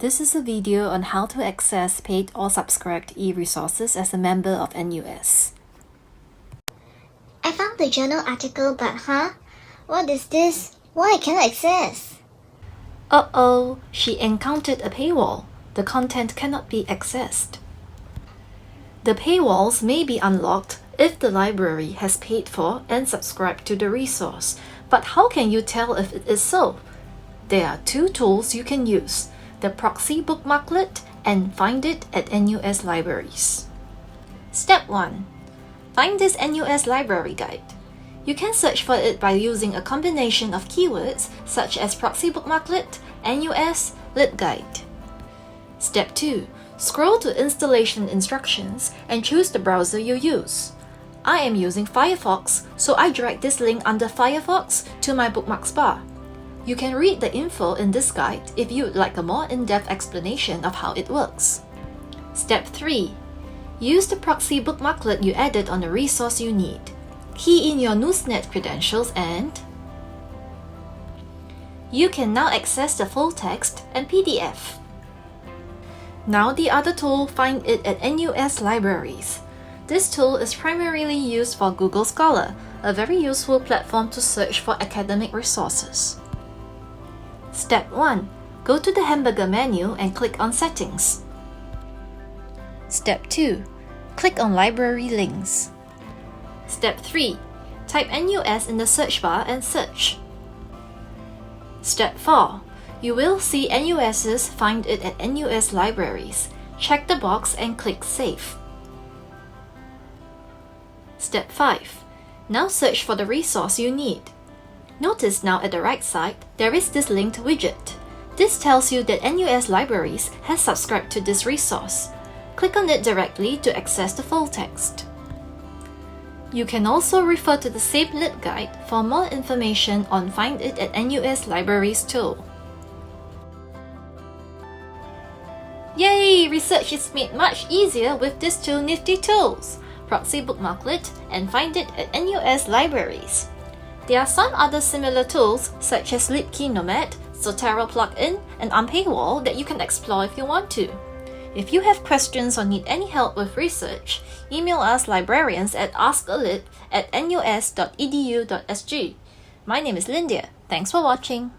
This is a video on how to access paid or subscribed e-resources as a member of NUS. I found the journal article, but what is this? Why I cannot access? Uh-oh, she encountered a paywall. The content cannot be accessed. The paywalls may be unlocked if the library has paid for and subscribed to the resource. But how can you tell if it is so? There are two tools you can use: the Proxy Bookmarklet and Find It at NUS Libraries. Step 1. Find this NUS library guide. You can search for it by using a combination of keywords such as Proxy Bookmarklet, NUS, LibGuide. Step 2. Scroll to Installation Instructions and choose the browser you use. I am using Firefox, so I drag this link under Firefox to my bookmarks bar. You can read the info in this guide if you would like a more in-depth explanation of how it works. Step 3. Use the Proxy Bookmarklet you added on the resource you need. Key in your Newsnet credentials and you can now access the full text and PDF. Now the other tool, Find It at NUS Libraries. This tool is primarily used for Google Scholar, a very useful platform to search for academic resources. Step 1. Go to the hamburger menu and click on Settings. Step 2. Click on Library Links. Step 3. Type NUS in the search bar and search. Step 4. You will see NUS's Find It at NUS Libraries. Check the box and click Save. Step 5. Now search for the resource you need. Notice now at the right side, there is this linked widget. This tells you that NUS Libraries has subscribed to this resource. Click on it directly to access the full text. You can also refer to the same LibGuide for more information on Find It at NUS Libraries tool. Yay! Research is made much easier with these two nifty tools, Proxy Bookmarklet and Find It at NUS Libraries. There are some other similar tools such as LibKeyNomad, Zotero Plugin, and Unpaywall that you can explore if you want to. If you have questions or need any help with research, email us librarians at askalib@nus.edu.sg. My name is Lindia. Thanks for watching.